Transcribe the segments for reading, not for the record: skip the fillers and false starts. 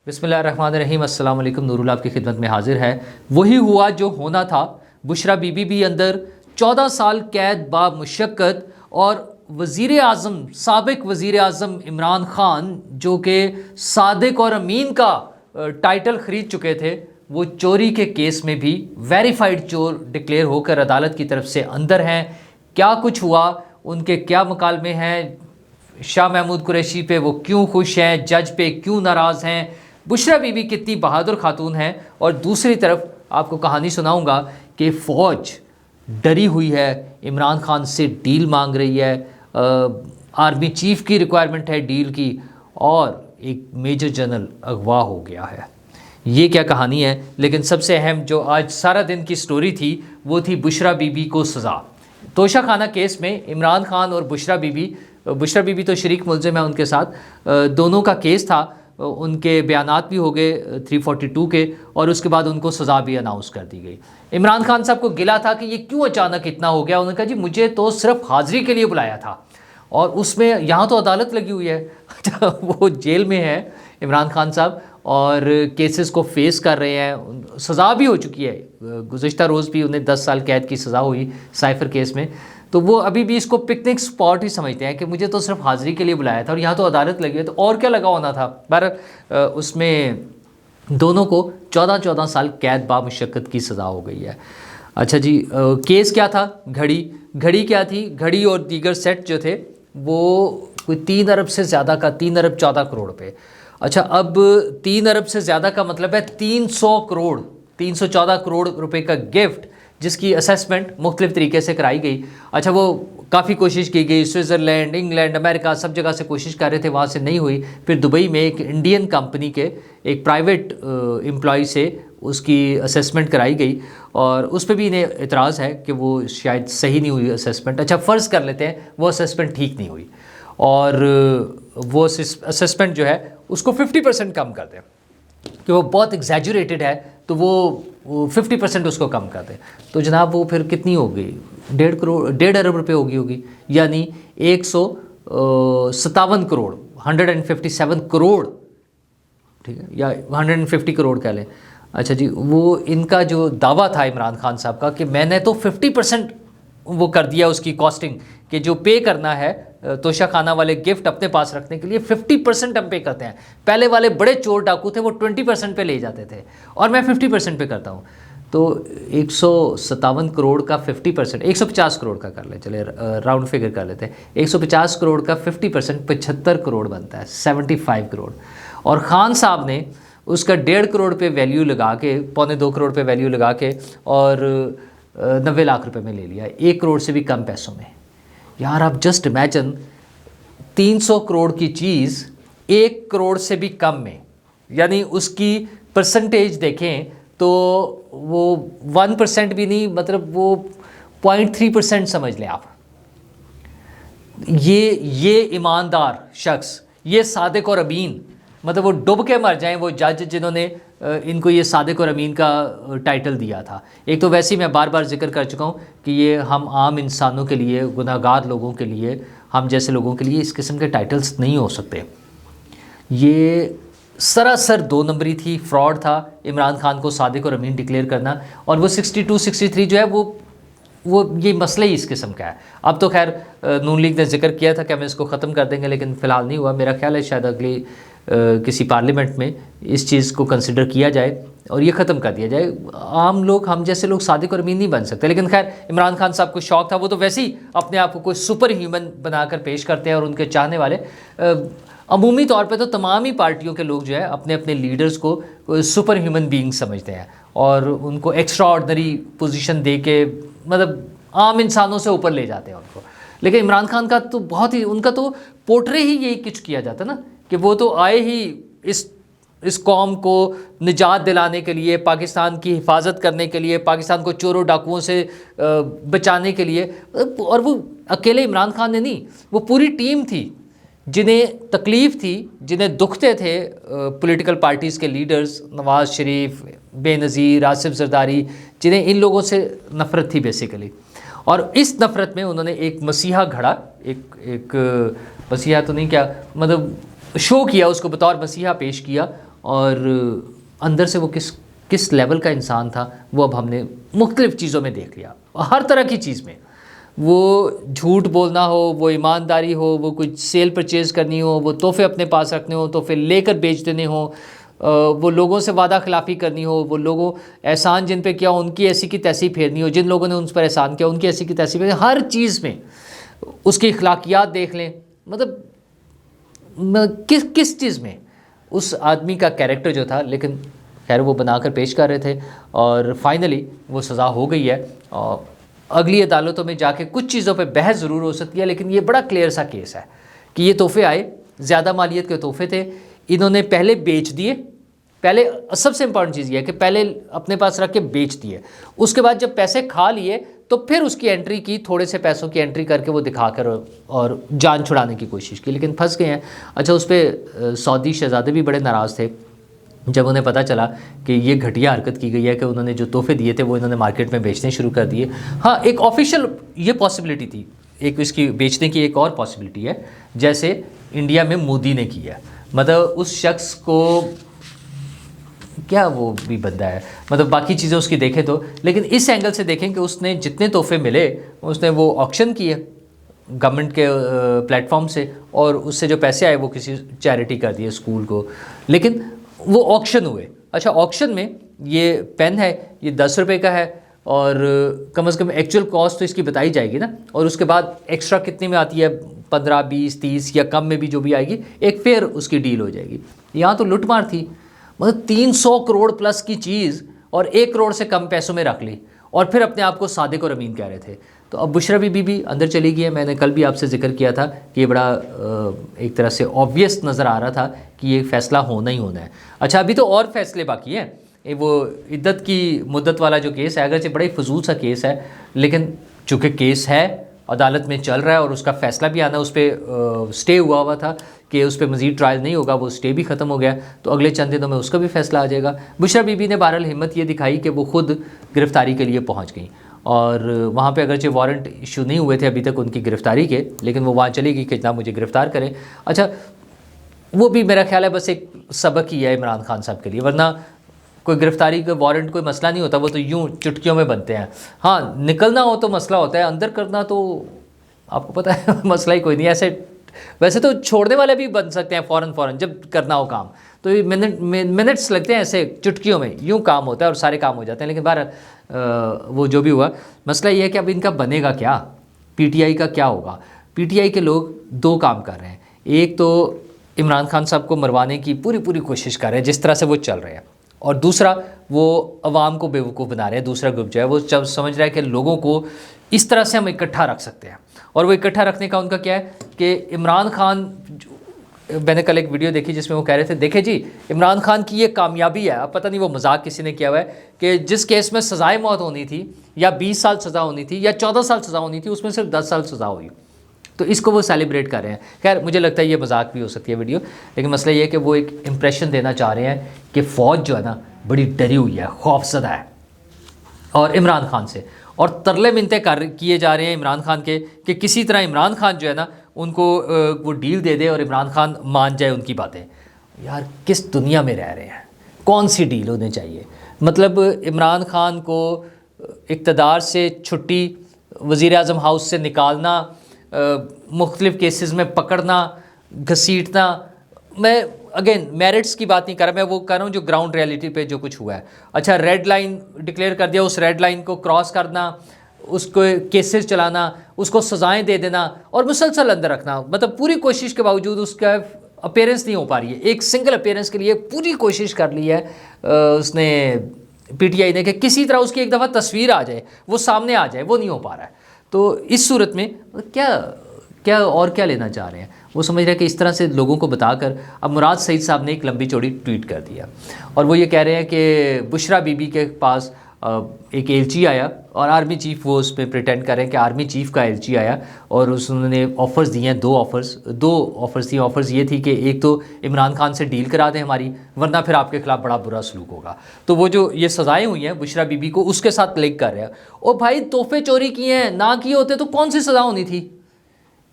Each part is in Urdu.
بسم اللہ الرحمن الرحیم. السلام علیکم. نور اللہ آپ کی خدمت میں حاضر ہے. وہی ہوا جو ہونا تھا. بشرا بی بی بھی اندر 14 سال قید با مشقت، اور وزیر اعظم سابق وزیر اعظم عمران خان جو کہ صادق اور امین کا ٹائٹل خرید چکے تھے، وہ چوری کے کیس میں بھی ویریفائڈ چور ڈکلیئر ہو کر عدالت کی طرف سے اندر ہیں. کیا کچھ ہوا، ان کے کیا مکالمے ہیں، شاہ محمود قریشی پہ وہ کیوں خوش ہیں، جج پہ کیوں ناراض ہیں، بشرا بی بی کتنی بہادر خاتون ہیں، اور دوسری طرف آپ کو کہانی سناؤں گا کہ فوج ڈری ہوئی ہے، عمران خان سے ڈیل مانگ رہی ہے، آرمی چیف کی ریکوائرمنٹ ہے ڈیل کی، اور ایک میجر جنرل اغوا ہو گیا ہے. یہ کیا کہانی ہے. لیکن سب سے اہم جو آج سارا دن کی سٹوری تھی وہ تھی بشرا بی بی کو سزا. توشہ خانہ کیس میں عمران خان اور بشرا بی بی تو شریک ملزم ہیں ان کے ساتھ، دونوں کا کیس تھا. ان کے بیانات بھی ہو گئے 342 کے، اور اس کے بعد ان کو سزا بھی اناؤنس کر دی گئی. عمران خان صاحب کو گلا تھا کہ یہ کیوں اچانک اتنا ہو گیا. انہوں نے کہا جی مجھے تو صرف حاضری کے لیے بلایا تھا، اور اس میں یہاں تو عدالت لگی ہوئی ہے. وہ جیل میں ہے عمران خان صاحب، اور کیسز کو فیس کر رہے ہیں. سزا بھی ہو چکی ہے، گزشتہ روز بھی انہیں 10 سال قید کی سزا ہوئی سائفر کیس میں. تو وہ ابھی بھی اس کو پکنک سپاٹ ہی سمجھتے ہیں کہ مجھے تو صرف حاضری کے لیے بلایا تھا، اور یہاں تو عدالت لگی ہے، تو اور کیا لگا ہونا تھا. بہرحال اس میں دونوں کو 14 سال قید با مشقت کی سزا ہو گئی ہے. اچھا جی، کیس کیا تھا؟ گھڑی کیا تھی؟ گھڑی اور دیگر سیٹ جو تھے وہ کوئی 3 ارب سے زیادہ کا، 3 ارب 14 کروڑ روپے. اچھا، اب 3 ارب سے زیادہ کا مطلب ہے 300 کروڑ، 314 کروڑ روپے کا گفٹ، جس کی اسیسمنٹ مختلف طریقے سے کرائی گئی. اچھا، وہ کافی کوشش کی گئی، سوئٹزرلینڈ، انگلینڈ، امریکہ، سب جگہ سے کوشش کر رہے تھے، وہاں سے نہیں ہوئی. پھر دبئی میں ایک انڈین کمپنی کے ایک پرائیویٹ امپلائی سے اس کی اسیسمنٹ کرائی گئی، اور اس پہ بھی انہیں اعتراض ہے کہ وہ شاید صحیح نہیں ہوئی اسیسمنٹ. اچھا، فرض کر لیتے ہیں وہ اسیسمنٹ ٹھیک نہیں ہوئی، اور وہ اسیسمنٹ جو ہے اس کو 50% کم کر دیں کہ وہ بہت ایگزیجوریٹڈ ہے، تو وہ 50% اس کو کم کر دیں. تو جناب وہ پھر کتنی ہوگی؟ 1.5 ارب روپے ہوگی، یعنی 157 کروڑ، 157 کروڑ، ٹھیک ہے، یا 150 کروڑ کہہ لیں. اچھا جی، وہ ان کا جو دعویٰ تھا عمران خان صاحب کا کہ میں نے تو 50% وہ کر دیا اس کی کاسٹنگ، کہ جو پے کرنا ہے توشہ خانہ والے گفٹ اپنے پاس رکھنے کے لیے 50% ہم پے کرتے ہیں. پہلے والے بڑے چور ڈاکو تھے، وہ 20% پہ لے جاتے تھے، اور میں 50% پہ کرتا ہوں. تو 157 کروڑ کا 50%، 150 کروڑ کا کر لیں، چلے راؤنڈ فگر کر لیتے ہیں. 150 کروڑ کا 50% 75 کروڑ بنتا ہے، 75 کروڑ. اور خان صاحب نے اس کا 1.5 کروڑ پہ ویلیو لگا کے، 1.25 کروڑ پہ ویلیو لگا کے، اور 90 لاکھ روپے میں لے لیا، 1 کروڑ سے بھی کم پیسوں میں. یار آپ جسٹ امیجن، 300 کروڑ کی چیز 1 کروڑ سے بھی کم میں، یعنی اس کی پرسنٹیج دیکھیں تو وہ 1% بھی نہیں، مطلب وہ 0.3% سمجھ لیں آپ. یہ ایماندار شخص، یہ صادق اور امین، مطلب وہ ڈوب کے مر جائیں وہ جج جنہوں نے ان کو یہ صادق اور امین کا ٹائٹل دیا تھا. ایک تو ویسے ہی میں بار بار ذکر کر چکا ہوں کہ یہ ہم عام انسانوں کے لیے، گناہ گار لوگوں کے لیے، ہم جیسے لوگوں کے لیے اس قسم کے ٹائٹلز نہیں ہو سکتے. یہ سراسر 2 نمبری تھی، فراڈ تھا عمران خان کو صادق اور امین ڈکلیئر کرنا. اور وہ 62 63 جو ہے وہ یہ مسئلہ ہی اس قسم کا ہے. اب تو خیر نون لیگ نے ذکر کیا تھا کہ ہم اس کو ختم کر دیں گے، لیکن فی الحال نہیں ہوا. میرا خیال ہے شاید اگلی کسی پارلیمنٹ میں اس چیز کو کنسیڈر کیا جائے اور یہ ختم کر دیا جائے. عام لوگ، ہم جیسے لوگ صادق اور امین نہیں بن سکتے. لیکن خیر عمران خان صاحب کو شوق تھا، وہ تو ویسے ہی اپنے آپ کو کوئی سپر ہیومن بنا کر پیش کرتے ہیں، اور ان کے چاہنے والے عمومی طور پہ تو تمام ہی پارٹیوں کے لوگ جو ہے اپنے اپنے لیڈرز کو سپر ہیومن بینگ سمجھتے ہیں، اور ان کو ایکسٹرا آرڈنری پوزیشن دے کے، مطلب عام انسانوں سے اوپر لے جاتے ہیں ان کو. لیکن عمران خان کا تو بہت ہی، ان کا تو پورٹرے ہی یہی کچھ کیا جاتا نا، کہ وہ تو آئے ہی اس قوم کو نجات دلانے کے لیے، پاکستان کی حفاظت کرنے کے لیے، پاکستان کو چوروں ڈاکوؤں سے بچانے کے لیے. اور وہ اکیلے عمران خان نے نہیں، وہ پوری ٹیم تھی جنہیں تکلیف تھی، جنہیں دکھتے تھے پولیٹیکل پارٹیز کے لیڈرز، نواز شریف، بے نظیر، آصف زرداری، جنہیں ان لوگوں سے نفرت تھی بیسیکلی. اور اس نفرت میں انہوں نے ایک مسیحا گھڑا، ایک مسیحا تو نہیں، کیا مطلب شو کیا، اس کو بطور مسیحا پیش کیا، اور اندر سے وہ کس لیول کا انسان تھا وہ اب ہم نے مختلف چیزوں میں دیکھ لیا، ہر طرح کی چیز میں، وہ جھوٹ بولنا ہو، وہ ایمانداری ہو، وہ کچھ سیل پرچیز کرنی ہو، وہ تحفے اپنے پاس رکھنے ہو، تحفے لے کر بیچ دینے ہوں، وہ لوگوں سے وعدہ خلافی کرنی ہو، وہ لوگوں احسان جن پہ کیا ان کی ایسی کی تیسی پھیرنی ہو، جن لوگوں نے ان پر احسان کیا ان کی ایسی کی تیسی پھیرنی، ہر چیز میں اس کی اخلاقیات دیکھ لیں، مطلب کس چیز میں اس آدمی کا کیریکٹر جو تھا، لیکن خیر وہ بنا کر پیش کر رہے تھے اور فائنلی وہ سزا ہو گئی ہے۔ اور اگلی عدالتوں میں جا کے کچھ چیزوں پہ بحث ضرور ہو سکتی ہے، لیکن یہ بڑا کلیئر سا کیس ہے کہ یہ تحفے آئے، زیادہ مالیت کے تحفے تھے، انہوں نے پہلے بیچ دیے، پہلے سب سے امپورٹنٹ چیز یہ ہے کہ پہلے اپنے پاس رکھ کے بیچ دیے، اس کے بعد جب پیسے کھا لیے تو پھر اس کی انٹری کی، تھوڑے سے پیسوں کی انٹری کر کے وہ دکھا کر اور جان چھڑانے کی کوشش کی، لیکن پھنس گئے ہیں۔ اچھا، اس پہ سعودی شہزادے بھی بڑے ناراض تھے جب انہیں پتہ چلا کہ یہ گھٹیا حرکت کی گئی ہے کہ انہوں نے جو تحفے دیے تھے وہ انہوں نے مارکیٹ میں بیچنے شروع کر دیے۔ ہاں، ایک آفیشیل یہ پاسبلٹی تھی، ایک اس کی بیچنے کی ایک اور پاسبلٹی ہے، جیسے انڈیا میں مودی نے کیا ہے، مطلب اس شخص کو کیا وہ بھی بندہ ہے، مطلب باقی چیزیں اس کی دیکھیں تو، لیکن اس اینگل سے دیکھیں کہ اس نے جتنے تحفے ملے اس نے وہ آکشن کیے گورنمنٹ کے پلیٹ فارم سے، اور اس سے جو پیسے آئے وہ کسی چیریٹی کر دیے، اسکول کو، لیکن وہ آکشن ہوئے۔ اچھا، آکشن میں یہ پین ہے، یہ 10 روپے کا ہے، اور کم از کم ایکچوئل کاسٹ تو اس کی بتائی جائے گی نا، اور اس کے بعد ایکسٹرا کتنے میں آتی ہے، 15 20 30 یا کم میں بھی جو بھی آئے گی، ایک فیئر اس کی ڈیل ہو جائے گی۔ یہاں تو لٹ مار تھی، مطلب 300 کروڑ پلس کی چیز اور 1 کروڑ سے کم پیسوں میں رکھ لی، اور پھر اپنے آپ کو صادق اور امین کہہ رہے تھے۔ تو اب بشرا بی بی بھی اندر چلی گئی ہے۔ میں نے کل بھی آپ سے ذکر کیا تھا کہ یہ بڑا ایک طرح سے آبویس نظر آ رہا تھا کہ یہ فیصلہ ہونا ہی ہونا ہے۔ اچھا، ابھی تو اور فیصلے باقی ہیں، وہ عدت کی مدت والا جو کیس ہے، اگرچہ بڑا ہی فضول سا کیس ہے، لیکن چونکہ کیس ہے، عدالت میں چل رہا ہے اور اس کا فیصلہ بھی آنا، اس پہ سٹے ہوا تھا کہ اس پہ مزید ٹرائل نہیں ہوگا، وہ سٹے بھی ختم ہو گیا، تو اگلے چند دنوں میں اس کا بھی فیصلہ آ جائے گا۔ بشرا بی بی نے بہرحال ہمت یہ دکھائی کہ وہ خود گرفتاری کے لیے پہنچ گئیں، اور وہاں پہ اگرچہ وارنٹ ایشو نہیں ہوئے تھے ابھی تک ان کی گرفتاری کے، لیکن وہ وہاں چلی گئی کہ جناب مجھے گرفتار کریں۔ اچھا، وہ بھی میرا خیال ہے بس ایک سبق ہی ہے عمران خان صاحب کے لیے، ورنہ کوئی گرفتاری کا وارنٹ کوئی مسئلہ نہیں ہوتا، وہ تو یوں چٹکیوں میں بنتے ہیں۔ ہاں، نکلنا ہو تو مسئلہ ہوتا ہے، اندر کرنا تو آپ کو پتہ ہے مسئلہ ہی کوئی نہیں۔ ایسے ویسے تو چھوڑنے والے بھی بن سکتے ہیں فوراً جب کرنا ہو کام، تو یہ منٹس لگتے ہیں، ایسے چٹکیوں میں یوں کام ہوتا ہے اور سارے کام ہو جاتے ہیں۔ لیکن بہرحال وہ جو بھی ہوا، مسئلہ یہ ہے کہ اب ان کا بنے گا کیا، پی ٹی آئی کا کیا ہوگا۔ پی ٹی آئی کے لوگ 2 کام کر رہے ہیں، ایک تو عمران خان صاحب کو مروانے کی پوری کوشش کر رہے ہیں جس طرح سے وہ چل رہے ہیں، اور دوسرا وہ عوام کو بیوقوف بنا رہے ہیں۔ دوسرا گروپ جو ہے وہ سمجھ رہا ہے کہ لوگوں کو اس طرح سے ہم اکٹھا رکھ سکتے ہیں، اور وہ اکٹھا رکھنے کا ان کا کیا ہے کہ عمران خان، میں نے کل ایک ویڈیو دیکھی جس میں وہ کہہ رہے تھے دیکھیں جی عمران خان کی یہ کامیابی ہے، اب پتہ نہیں وہ مذاق کسی نے کیا ہوا ہے، کہ جس کیس میں سزائے موت ہونی تھی یا 20 سال سزا ہونی تھی یا 14 سال سزا ہونی تھی، اس میں صرف 10 سال سزا ہوئی، تو اس کو وہ سیلیبریٹ کر رہے ہیں۔ خیر مجھے لگتا ہے یہ مذاق بھی ہو سکتی ہے ویڈیو، لیکن مسئلہ یہ ہے کہ وہ ایک امپریشن دینا چاہ رہے ہیں کہ فوج جو ہے نا بڑی ڈری ہوئی ہے، خوف زدہ ہے اور عمران خان سے، اور ترلے منتیں کیے جا رہے ہیں عمران خان کے کہ کسی طرح عمران خان جو ہے نا ان کو وہ ڈیل دے دے اور عمران خان مان جائے ان کی باتیں۔ یار کس دنیا میں رہ رہے ہیں، کون سی ڈیل ہونے چاہیے؟ مطلب عمران خان کو اقتدار سے چھٹی، وزیر اعظم ہاؤس سے نکالنا، مختلف کیسز میں پکڑنا، گھسیٹنا، میں اگین میرٹس کی بات نہیں کر رہا، میں وہ کر رہا ہوں جو گراؤنڈ ریئلٹی پہ جو کچھ ہوا ہے۔ اچھا، ریڈ لائن ڈکلیئر کر دیا، اس ریڈ لائن کو کراس کرنا، اس کو کیسز چلانا، اس کو سزائیں دے دینا اور مسلسل اندر رکھنا، مطلب پوری کوشش کے باوجود اس کا اپیرنس نہیں ہو پا رہی ہے۔ ایک سنگل اپیرنس کے لیے پوری کوشش کر لی ہے اس نے، پی ٹی آئی نے، کہ کسی طرح اس کی ایک دفعہ تصویر آ جائے، وہ سامنے آ جائے، وہ نہیں ہو پا رہا ہے۔ تو اس صورت میں کیا اور کیا لینا چاہ رہے ہیں؟ وہ سمجھ رہے ہیں کہ اس طرح سے لوگوں کو بتا کر، اب مراد سعید صاحب نے ایک لمبی چوڑی ٹویٹ کر دیا، اور وہ یہ کہہ رہے ہیں کہ بشرا بی بی کے پاس ایک ایلچی آیا، اور آرمی چیف وہ اس پہ پریٹینڈ کر رہے ہیں کہ آرمی چیف کا ایلچی آیا، اور انہوں نے آفرز دیے ہیں، دو آفرز تھیں۔ آفرز یہ تھی کہ ایک تو عمران خان سے ڈیل کرا دیں ہماری، ورنہ پھر آپ کے خلاف بڑا برا سلوک ہوگا۔ تو وہ جو یہ سزائیں ہوئی ہیں بشرا بی بی کو، اس کے ساتھ لنک کر رہے ہیں۔ اور بھائی تحفے چوری کیے ہیں، نہ کیے ہوتے تو کون سی سزا ہونی تھی؟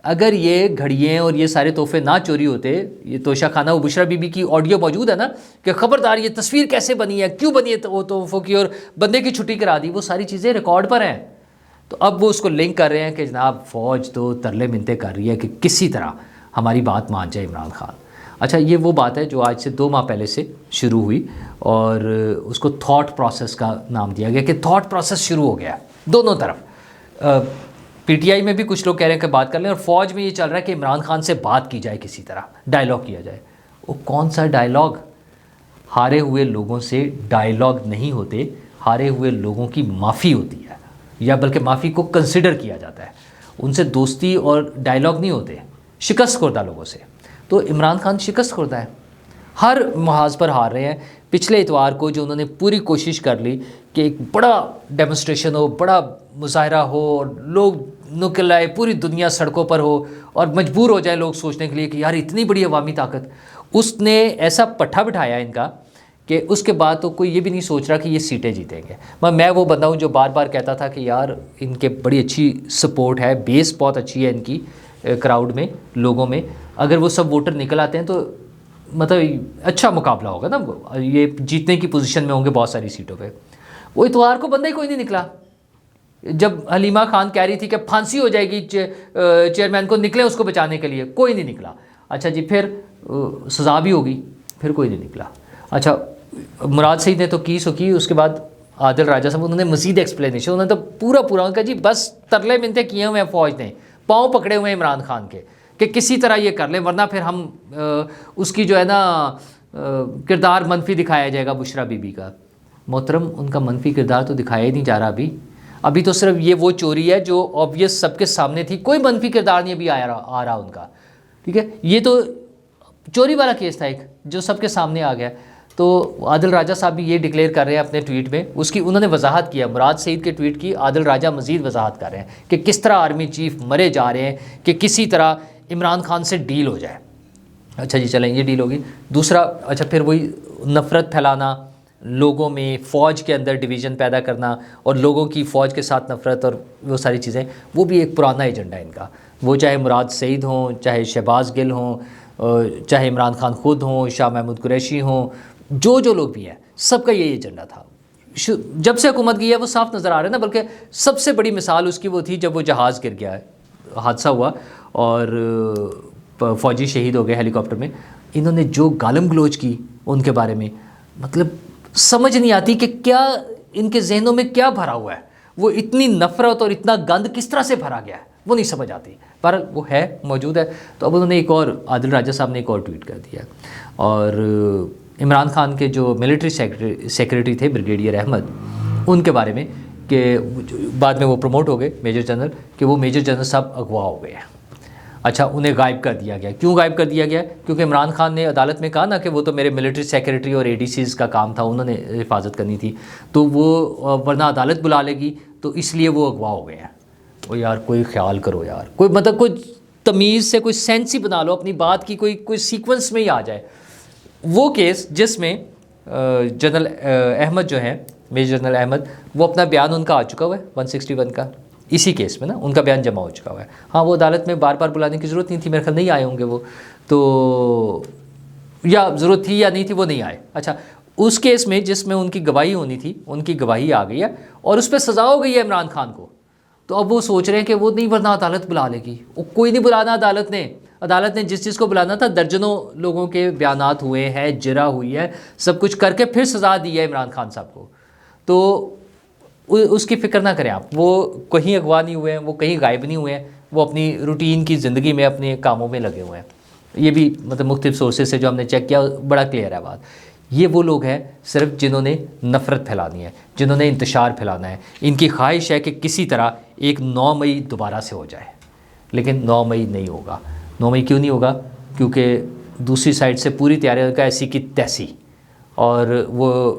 اگر یہ گھڑییں اور یہ سارے تحفے نہ چوری ہوتے، یہ توشہ خانہ و بشرا بی بی کی آڈیو موجود ہے نا کہ خبردار یہ تصویر کیسے بنی ہے، کیوں بنی ہے وہ تحفوں کی، اور بندے کی چھٹی کرا دی، وہ ساری چیزیں ریکارڈ پر ہیں. تو اب وہ اس کو لنک کر رہے ہیں کہ جناب فوج تو ترلے منتیں کر رہی ہے کہ کسی طرح ہماری بات مان جائے عمران خان. اچھا یہ وہ بات ہے جو آج سے 2 ماہ پہلے سے شروع ہوئی، اور اس کو تھاٹ پروسیس کا نام دیا گیا کہ تھاٹ پروسیس شروع ہو گیا دونوں طرف. پی ٹی آئی میں بھی کچھ لوگ کہہ رہے ہیں کہ بات کر لیں، اور فوج میں یہ چل رہا ہے کہ عمران خان سے بات کی جائے، کسی طرح ڈائلاگ کیا جائے. وہ کون سا ڈائلاگ؟ ہارے ہوئے لوگوں سے ڈائلاگ نہیں ہوتے، ہارے ہوئے لوگوں کی معافی ہوتی ہے، یا بلکہ معافی کو کنسیڈر کیا جاتا ہے. ان سے دوستی اور ڈائلاگ نہیں ہوتے، شکست خوردہ لوگوں سے. تو عمران خان شکست خوردہ ہے، ہر محاذ پر ہار رہے ہیں. پچھلے اتوار کو جو انہوں نے پوری کوشش کر لی کہ ایک بڑا ڈیمونسٹریشن ہو، بڑا مظاہرہ ہو، اور لوگ نکل آئے، پوری دنیا سڑکوں پر ہو، اور مجبور ہو جائے لوگ سوچنے کے لیے کہ یار اتنی بڑی عوامی طاقت، اس نے ایسا پٹھا بٹھایا ان کا کہ اس کے بعد تو کوئی یہ بھی نہیں سوچ رہا کہ یہ سیٹیں جیتیں گے. میں وہ بندہ ہوں جو بار بار کہتا تھا کہ یار ان کے بڑی اچھی سپورٹ ہے، بیس بہت اچھی ہے ان کی کراؤڈ میں، لوگوں میں. اگر وہ سب ووٹر نکل آتے ہیں تو مطلب اچھا مقابلہ ہوگا نا، یہ جیتنے کی پوزیشن میں ہوں گے بہت ساری سیٹوں پہ. وہ اتوار کو بندہ ہی کوئی نہیں نکلا. جب حلیمہ خان کہہ رہی تھی کہ پھانسی ہو جائے گی چیئرمین کو، نکلے اس کو بچانے کے لیے، کوئی نہیں نکلا. اچھا جی پھر سزا بھی ہوگی، پھر کوئی نہیں نکلا. اچھا مراد سعید نے تو کی سو کی، اس کے بعد عادل راجہ صاحب انہوں نے مزید ایکسپلینیشن، انہوں نے تو پورا کہا جی بس ترلے منتیں کیے ہوئے ہیں فوج نے، پاؤں پکڑے ہوئے ہیں عمران خان کے کہ کسی طرح یہ کر لیں، ورنہ پھر ہم اس کی جو ہے نا کردار منفی دکھایا جائے گا بشرا بی بی کا. محترم ان کا منفی کردار تو دکھایا ہی نہیں جا رہا ابھی تو صرف یہ وہ چوری ہے جو آبویس سب کے سامنے تھی، کوئی منفی کردار نہیں ابھی آ رہا ان کا. ٹھیک ہے، یہ تو چوری والا کیس تھا ایک جو سب کے سامنے آ گیا. تو عادل راجہ صاحب بھی یہ ڈکلیئر کر رہے ہیں اپنے ٹویٹ میں، اس کی انہوں نے وضاحت کیا، مراد سعید کے ٹویٹ کی عادل راجہ مزید وضاحت کر رہے ہیں کہ کس طرح آرمی چیف مرے جا رہے ہیں کہ کسی طرح عمران خان سے ڈیل ہو جائے. اچھا جی چلیں یہ ڈیل ہوگی. دوسرا اچھا پھر وہی نفرت پھیلانا، لوگوں میں فوج کے اندر ڈویژن پیدا کرنا، اور لوگوں کی فوج کے ساتھ نفرت، اور وہ ساری چیزیں، وہ بھی ایک پرانا ایجنڈا ہے ان کا. وہ چاہے مراد سعید ہوں، چاہے شہباز گل ہوں، چاہے عمران خان خود ہوں، شاہ محمود قریشی ہوں، جو لوگ بھی ہیں، سب کا یہی ایجنڈا تھا. جب سے حکومت کی ہے وہ صاف نظر آ رہا ہے نا. بلکہ سب سے بڑی مثال اس کی وہ تھی جب وہ جہاز گر گیا، حادثہ ہوا اور فوجی شہید ہو گئے ہیلی کاپٹر میں. انہوں نے جو گالم گلوچ کی ان کے بارے میں، مطلب سمجھ نہیں آتی کہ کیا ان کے ذہنوں میں کیا بھرا ہوا ہے. وہ اتنی نفرت اور اتنا گند کس طرح سے بھرا گیا ہے وہ نہیں سمجھ آتی، پر وہ ہے موجود ہے. تو اب انہوں نے ایک اور، عادل راجہ صاحب نے ایک اور ٹویٹ کر دیا، اور عمران خان کے جو ملٹری سیکریٹری تھے بریگیڈیئر احمد، ان کے بارے میں کہ بعد میں وہ پروموٹ ہو گئے میجر جنرل، کہ وہ میجر جنرل صاحب اغوا ہو گئے ہیں. اچھا انہیں غائب کر دیا گیا. کیوں غائب کر دیا گیا؟ کیونکہ عمران خان نے عدالت میں کہا نا کہ وہ تو میرے ملٹری سیکریٹری اور اے ڈی سیز کا کام تھا، انہوں نے حفاظت کرنی تھی، تو وہ ورنہ عدالت بلا لے گی، تو اس لیے وہ اغوا ہو گئے ہیں. او یار کوئی خیال کرو یار، کوئی مطلب کوئی تمیز سے کوئی سینس ہی بنا لو اپنی بات کی، کوئی سیکوینس میں ہی آ جائے. وہ کیس جس میں جنرل احمد جو ہیں، میجر جنرل احمد، وہ اپنا بیان ان کا آ چکا ہوا ہے 161 کا، اسی کیس میں نا ان کا بیان جمع ہو چکا ہوا ہے. ہاں وہ عدالت میں بار بار بلانے کی ضرورت نہیں تھی، میرے خیال نہیں آئے ہوں گے وہ، تو یا ضرورت تھی یا نہیں تھی وہ نہیں آئے. اچھا اس کیس میں جس میں ان کی گواہی ہونی تھی، ان کی گواہی آ گئی ہے اور اس پہ سزا ہو گئی ہے عمران خان کو. تو اب وہ سوچ رہے ہیں کہ وہ نہیں، ورنہ عدالت بلا لے گی. وہ کوئی نہیں بلانا عدالت نے جس چیز کو بلانا تھا، درجنوں لوگوں کے بیانات ہوئے ہیں، جرح ہوئی ہے، سب کچھ کر کے پھر سزا دی ہے عمران خان صاحب کو. تو اس کی فکر نہ کریں آپ، وہ کہیں اغوا نہیں ہوئے ہیں، وہ کہیں غائب نہیں ہوئے ہیں، وہ اپنی روٹین کی زندگی میں اپنے کاموں میں لگے ہوئے ہیں. یہ بھی مطلب مختلف سورسز سے جو ہم نے چیک کیا بڑا کلیئر ہے بات. یہ وہ لوگ ہیں صرف جنہوں نے نفرت پھیلانی ہے، جنہوں نے انتشار پھیلانا ہے. ان کی خواہش ہے کہ کسی طرح ایک 9 مئی دوبارہ سے ہو جائے، لیکن 9 مئی نہیں ہوگا. 9 مئی کیوں نہیں ہوگا؟ کیونکہ دوسری سائڈ سے پوری تیاری کا ایسی کی تیسی، اور وہ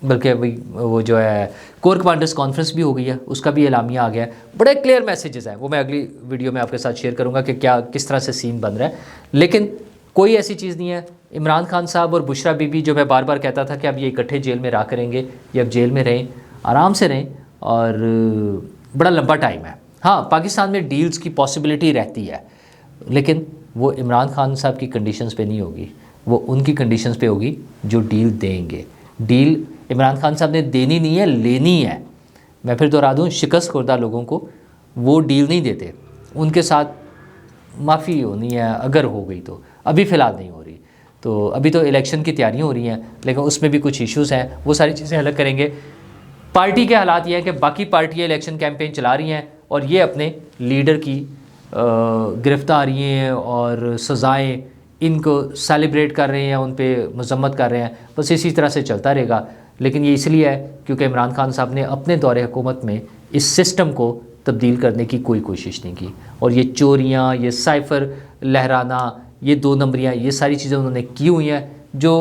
بلکہ وہ جو ہے کور کمانڈرز کانفرنس بھی ہو گئی ہے، اس کا بھی اعلامیہ آ گیا ہے. بڑے کلیئر میسیجز ہیں، وہ میں اگلی ویڈیو میں آپ کے ساتھ شیئر کروں گا کہ کس طرح سے سین بن رہا ہے. لیکن کوئی ایسی چیز نہیں ہے. عمران خان صاحب اور بشرا بی بی، جو میں بار بار کہتا تھا کہ اب یہ اکٹھے جیل میں رہا کریں گے، یہ اب جیل میں رہیں، آرام سے رہیں، اور بڑا لمبا ٹائم ہے. ہاں پاکستان میں ڈیلز کی پاسبلٹی رہتی ہے، لیکن وہ عمران خان صاحب کی کنڈیشنز پہ نہیں ہوگی، وہ ان کی کنڈیشنز پہ ہوگی جو ڈیل دیں گے۔ ڈیل عمران خان صاحب نے دینی نہیں ہے، لینی ہے۔ میں پھر دہرا دوں، شکست خوردہ لوگوں کو وہ ڈیل نہیں دیتے، ان کے ساتھ معافی ہونی ہے اگر ہو گئی تو، ابھی فی الحال نہیں ہو رہی۔ تو ابھی تو الیکشن کی تیاریاں ہو رہی ہیں، لیکن اس میں بھی کچھ ایشوز ہیں، وہ ساری چیزیں حل کریں گے۔ پارٹی کے حالات یہ ہیں کہ باقی پارٹیاں الیکشن کیمپین چلا رہی ہیں اور یہ اپنے لیڈر کی گرفتاریاں اور سزائیں ان کو سیلیبریٹ کر رہے ہیں، ان پہ مذمت کر رہے ہیں، بس اسی طرح سے چلتا رہے گا۔ لیکن یہ اس لیے ہے کیونکہ عمران خان صاحب نے اپنے دور حکومت میں اس سسٹم کو تبدیل کرنے کی کوئی کوشش نہیں کی، اور یہ چوریاں، یہ سائفر لہرانا، یہ 2 نمبریاں، یہ ساری چیزیں انہوں نے کی ہوئی ہیں جو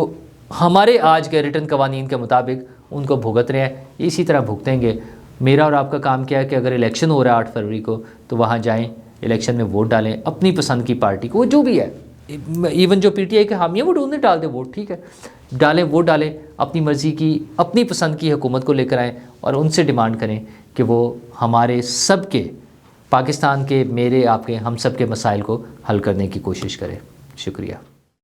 ہمارے آج کے ریٹن قوانین کے مطابق ان کو بھگت رہے ہیں، اسی طرح بھگتیں گے۔ میرا اور آپ کا کام کیا ہے کہ اگر الیکشن ہو رہا ہے 8 فروری کو تو وہاں جائیں، الیکشن میں ووٹ ڈالیں اپنی پسند کی پارٹی کو، وہ جو بھی ہے، ایون جو پی ٹی آئی کے حامی ہیں وہ انہیں ڈال دیں ووٹ، ٹھیک ہے، ڈالیں ووٹ ڈالیں، اپنی مرضی کی اپنی پسند کی حکومت کو لے کر آئیں اور ان سے ڈیمانڈ کریں کہ وہ ہمارے سب کے، پاکستان کے، میرے، آپ کے، ہم سب کے مسائل کو حل کرنے کی کوشش کریں۔ شکریہ۔